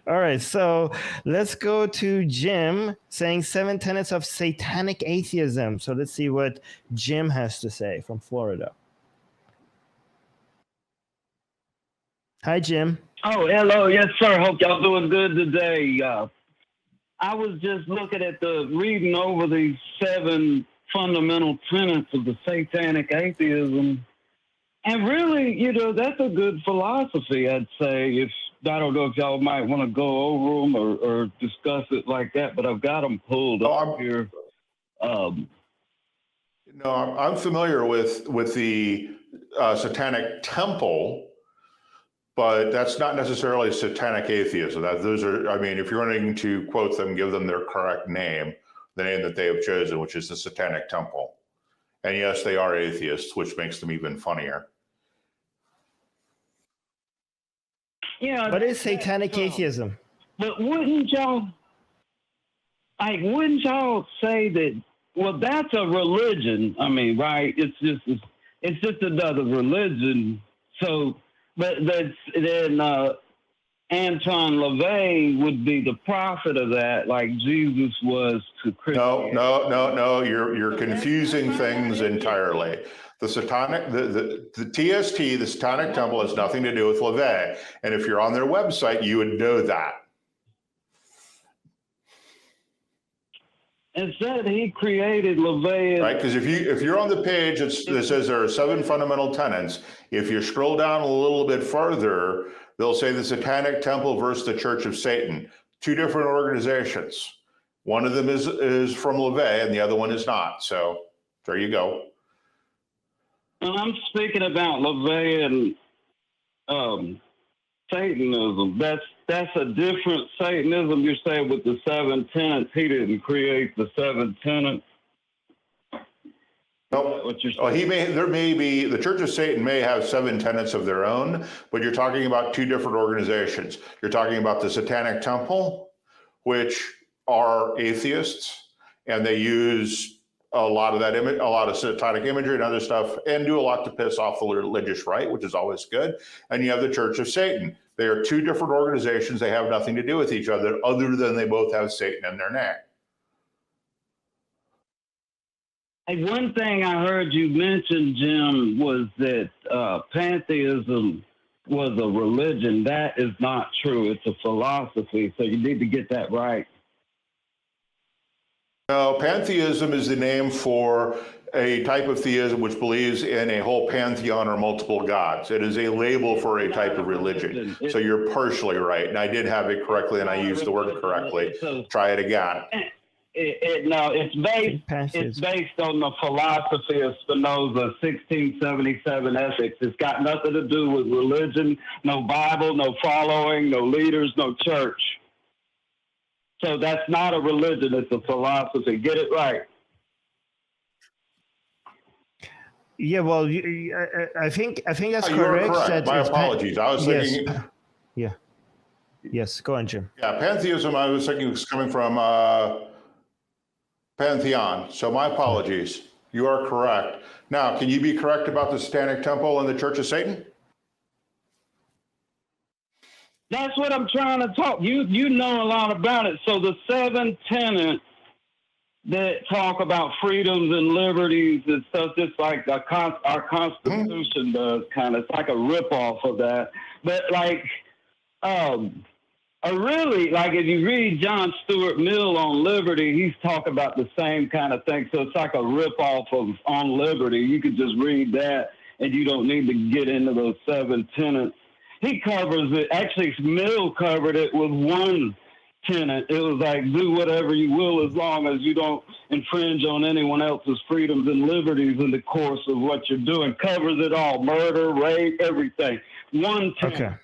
All right, so let's go to Jim saying 7 tenets of satanic atheism. So let's see what Jim has to say from Florida. Hi, Jim. Oh, hello. Yes, sir. Hope y'all doing good today. I was just looking at reading over these 7 fundamental tenets of the satanic atheism. And really, that's a good philosophy, I'd say. I don't know if y'all might want to go over them or discuss it like that, but I've got them pulled up here. No, I'm familiar with the Satanic Temple, but that's not necessarily satanic atheism. Those are, I mean, if you're wanting to quote them, give them their correct name, the name that they have chosen, which is the Satanic Temple. And yes, they are atheists, which makes them even funnier. Yeah. What is satanic atheism? But wouldn't y'all say that, well, that's a religion. I mean, right? It's just another religion. So, but then Anton LaVey would be the prophet of that, like Jesus was to Christianity. No. You're confusing things entirely. The Satanic, the TST, the Satanic Temple, has nothing to do with LaVey. And if you're on their website, you would know that. Instead, he created LaVey. Right, because if you're on the page that says there are 7 fundamental tenets, if you scroll down a little bit further, they'll say the Satanic Temple versus the Church of Satan. 2 different organizations. One of them is from LaVey and the other one is not. So there you go. And I'm speaking about LaVey and Satanism. That's a different Satanism. You're saying with the 7 tenets, he didn't create the 7 tenets. No, the Church of Satan may have 7 tenets of their own, but you're talking about 2 different organizations. You're talking about the Satanic Temple, which are atheists, and they use a lot of satanic imagery and other stuff, and do a lot to piss off the religious right, which is always good. And you have the Church of Satan. They are 2 different organizations. They have nothing to do with each other than they both have Satan in their name. Hey, one thing I heard you mention, Jim, was that pantheism was a religion. That is not true. It's a philosophy. So you need to get that right. No, pantheism is the name for a type of theism which believes in a whole pantheon or multiple gods. It is a label for a type of religion. So you're partially right. And I did have it correctly, and I used the word correctly. Try it again. It's based on the philosophy of Spinoza, 1677 ethics. It's got nothing to do with religion, no Bible, no following, no leaders, no church. So that's not a religion, it's a philosophy. Get it right. Yeah, well, I think that's correct. You are correct. My apologies. I was thinking. Yes. Yeah. Yes, go on, Jim. Yeah, pantheism, I was thinking was coming from pantheon. So my apologies. You are correct. Now, can you be correct about the Satanic Temple and the Church of Satan? That's what I'm trying to talk. You know a lot about it. So the 7 tenets that talk about freedoms and liberties and stuff, just like our Constitution does, kind of. It's like a ripoff of that. But like, really, like if you read John Stuart Mill on liberty, he's talking about the same kind of thing. So it's like a ripoff of On Liberty. You could just read that, and you don't need to get into those 7 tenets. He covers it. Actually, Mill covered it with 1 tenet. It was like, do whatever you will as long as you don't infringe on anyone else's freedoms and liberties in the course of what you're doing. Covers it all. Murder, rape, everything. 1 tenet. Okay.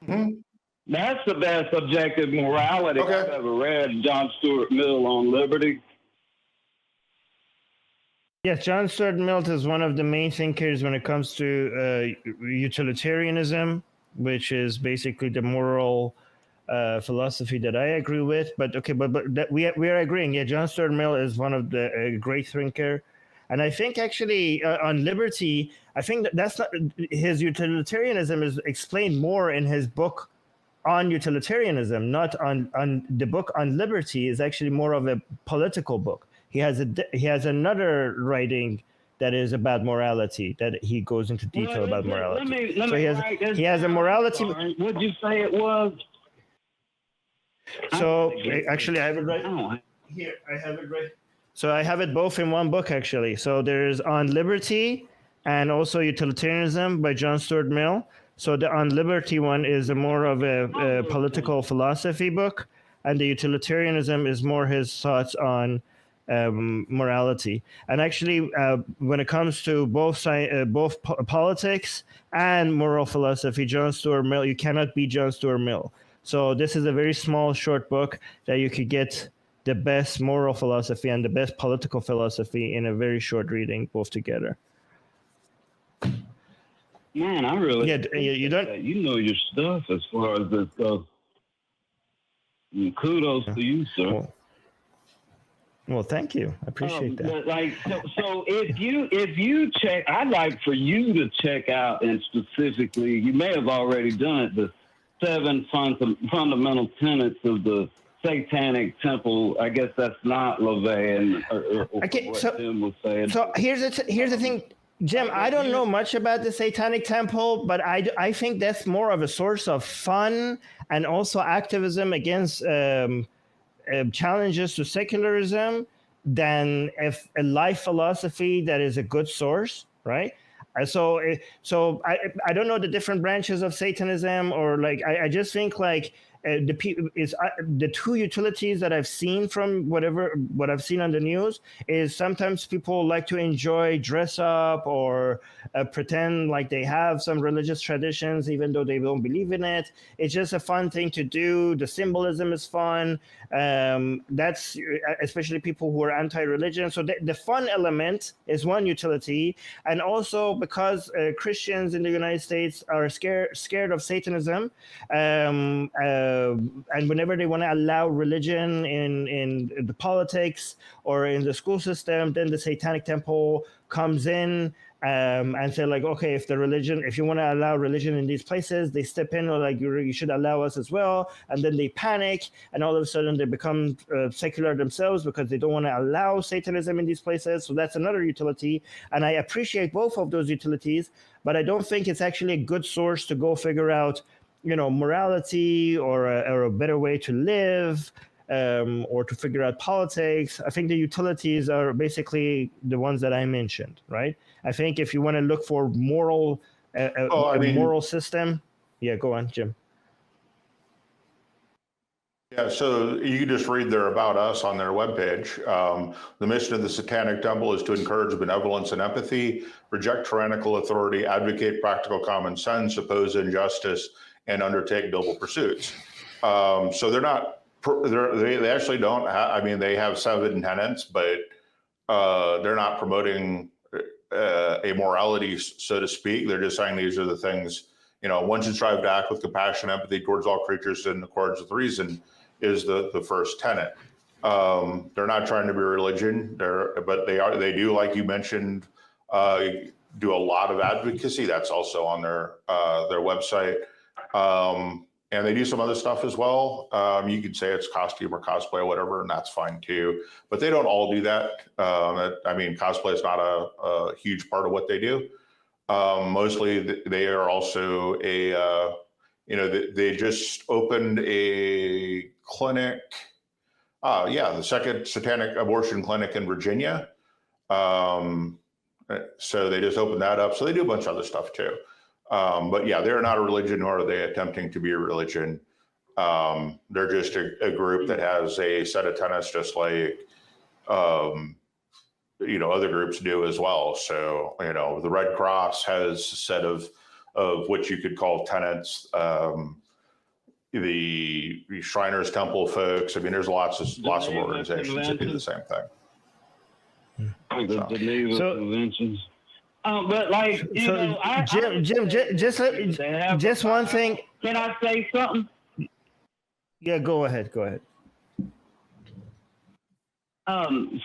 Mm-hmm. That's the best objective morality I've ever read, John Stuart Mill on liberty. Yes, John Stuart Mill is one of the main thinkers when it comes to utilitarianism, which is basically the moral philosophy that I agree with. But okay, but we are agreeing. Yeah, John Stuart Mill is one of the great thinker, and I think actually on liberty, I think that's not his utilitarianism is explained more in his book on utilitarianism, not on the book on liberty, is actually more of a political book. He has another writing that is about morality, that he goes into detail about morality. Let me he has a morality. What'd you say it was? So actually, I have it right here. I have it right. So I have it both in one book, actually. So there's On Liberty and also Utilitarianism by John Stuart Mill. So the On Liberty one is more of a political philosophy book, and the Utilitarianism is more his thoughts on morality. And actually, when it comes to both politics and moral philosophy, John Stuart Mill, you cannot beat John Stuart Mill. So this is a very small, short book that you could get the best moral philosophy and the best political philosophy in a very short reading, both together. Man, I really you don't. You know your stuff as far as this goes. Kudos to you, sir. Well, thank you. I appreciate that. Like, so if you check, I'd like for you to check out, and specifically, you may have already done it, the 7 fundamental tenets of the Satanic Temple. I guess that's not LaVey or okay, what Tim was saying. So here's the thing, Jim. I don't know much about the Satanic Temple, but I think that's more of a source of fun and also activism against challenges to secularism than if a life philosophy that is a good source, right? So I don't know the different branches of Satanism, or like I just think like the two utilities that I've seen from what I've seen on the news is sometimes people like to enjoy dress up or pretend like they have some religious traditions even though they don't believe in it. It's just a fun thing to do. The symbolism is fun. That's especially people who are anti-religion. So the fun element is one utility, and also because Christians in the United States are scared of Satanism. And whenever they want to allow religion in the politics or in the school system, then the Satanic Temple comes in and say like, okay, if you want to allow religion in these places, they step in or like you should allow us as well. And then they panic, and all of a sudden they become secular themselves because they don't want to allow Satanism in these places. So that's another utility. And I appreciate both of those utilities, but I don't think it's actually a good source to go figure out morality or a better way to live, or to figure out politics. I think the utilities are basically the ones that I mentioned, right? I think if you want to look for moral, moral system, yeah, go on, Jim. Yeah, so you can just read their About Us on their webpage. The mission of the Satanic Temple is to encourage benevolence and empathy, reject tyrannical authority, advocate practical common sense, oppose injustice, and undertake noble pursuits. So they're not, they actually don't have, they have 7 tenets, but they're not promoting a morality, so to speak. They're just saying these are the things, one should strive to act with compassion, empathy towards all creatures in accordance with reason is the first tenet. They're not trying to be religion, but they do, like you mentioned, do a lot of advocacy. That's also on their website. And they do some other stuff as well. You could say it's costume or cosplay or whatever, and that's fine too. But they don't all do that. Cosplay is not a huge part of what they do. Mostly they are also they just opened a clinic. The second satanic abortion clinic in Virginia. So they just opened that up. So they do a bunch of other stuff too. But yeah, they're not a religion, nor are they attempting to be a religion. They're just a group that has a set of tenets, just like other groups do as well. So the Red Cross has a set of what you could call tenets. The Shriners Temple folks. There's lots of organizations that do the same thing. The Geneva Conventions. But like, Jim, just one thing. Can I say something? Yeah, go ahead.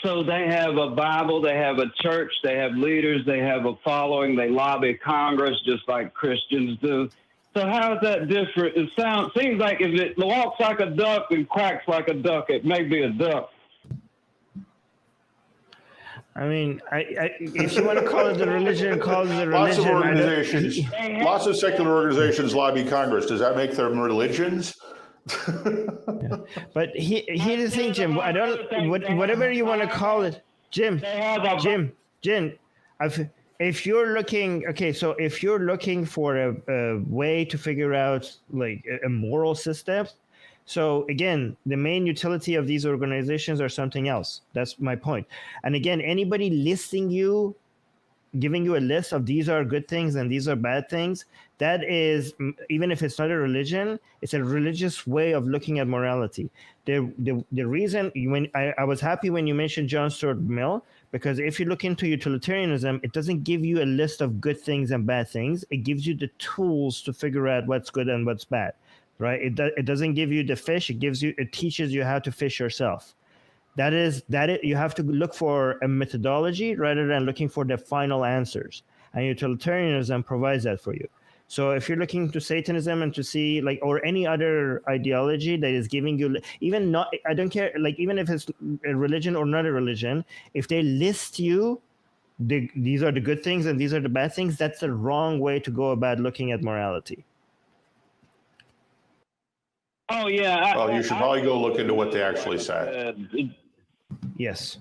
So they have a Bible, they have a church, they have leaders, they have a following, they lobby Congress just like Christians do. So how is that different? It seems like if it walks like a duck and quacks like a duck, it may be a duck. I mean, if you want to call it the religion, call it the religion. Lots of organizations, lots of secular organizations lobby Congress. Does that make them religions? Yeah. But here's the thing, Jim. I don't. Whatever you want to call it, Jim. If you're looking, okay, so if you're looking for a way to figure out like a moral system, so again, the main utility of these organizations are something else. That's my point. And again, anybody listing you, giving you a list of these are good things and these are bad things, that is, even if it's not a religion, it's a religious way of looking at morality. The reason, when I was happy when you mentioned John Stuart Mill, because if you look into utilitarianism, it doesn't give you a list of good things and bad things. It gives you the tools to figure out what's good and what's bad, right? It doesn't give you the fish. It teaches you how to fish yourself. You have to look for a methodology rather than looking for the final answers. And utilitarianism provides that for you. So if you're looking to Satanism and to see like, or any other ideology that is giving you, I don't care, like even if it's a religion or not a religion, if they list you, these are the good things and these are the bad things, that's the wrong way to go about looking at morality. Oh yeah. Well, you should probably go look into what they actually said. Yes.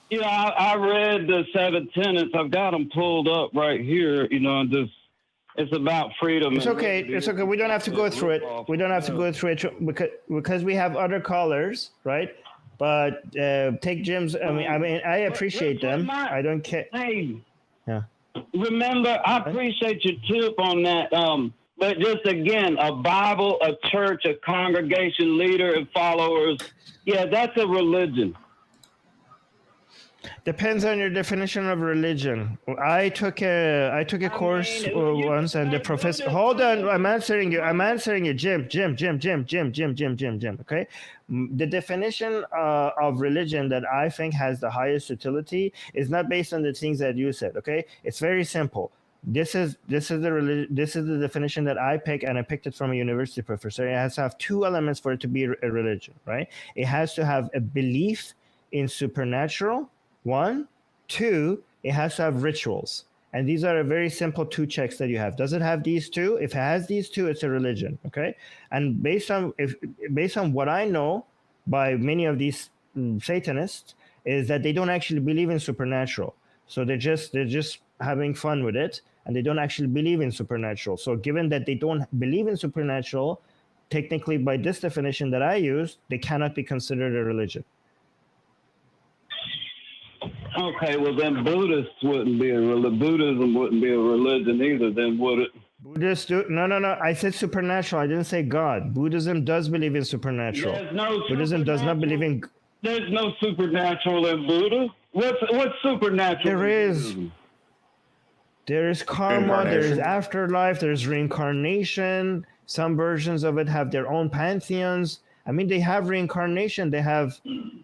Yeah, I read the 7 tenets. I've got them pulled up right here. And it's about freedom. It's okay. It's okay. We don't have to go through it. We don't have to go through it because we have other callers, right? But take Jim's. I mean, I appreciate them. I don't care. Hey. Yeah. Remember, I appreciate your tip on that. But just again, a Bible, a church, a congregation leader and followers. Yeah, that's a religion. Depends on your definition of religion. I took a course once, and the professor. Hold on, I'm answering you, Jim. Okay, the definition of religion that I think has the highest utility is not based on the things that you said. Okay, it's very simple. This is the definition that I pick, and I picked it from a university professor. It has to have 2 elements for it to be a religion, right? It has to have a belief in supernatural. 1, 2, it has to have rituals. And these are a very simple 2 checks that you have. Does it have these 2? If it has these 2, it's a religion, okay? And based on what I know by many of these Satanists is that they don't actually believe in supernatural. So they're just having fun with it, and they don't actually believe in supernatural. So given that they don't believe in supernatural, technically by this definition that I use, they cannot be considered a religion. Okay, well then Buddhism wouldn't be a religion either, then would it? Buddhists do no. I said supernatural. I didn't say God. Buddhism does believe in supernatural. Buddhism does not believe in. There's no supernatural in Buddha. What's supernatural? There is karma. There is afterlife. There's reincarnation. Some versions of it have their own pantheons. I mean, they have reincarnation, they have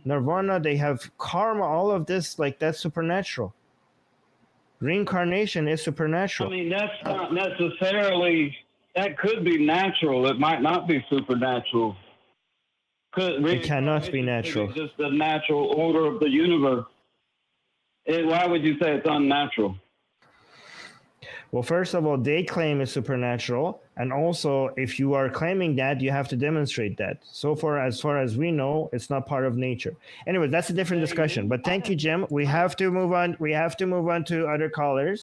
nirvana, they have karma, all of this, like that's supernatural. Reincarnation is supernatural. I mean, that's not necessarily, that could be natural. It might not be supernatural. It cannot be natural. Just the natural order of the universe. Why would you say it's unnatural? Well, first of all, they claim it's supernatural. And also, if you are claiming that, you have to demonstrate that. So far as we know, it's not part of nature. Anyway, that's a different discussion. But thank you, Jim. We have to move on. We have to move on to other callers.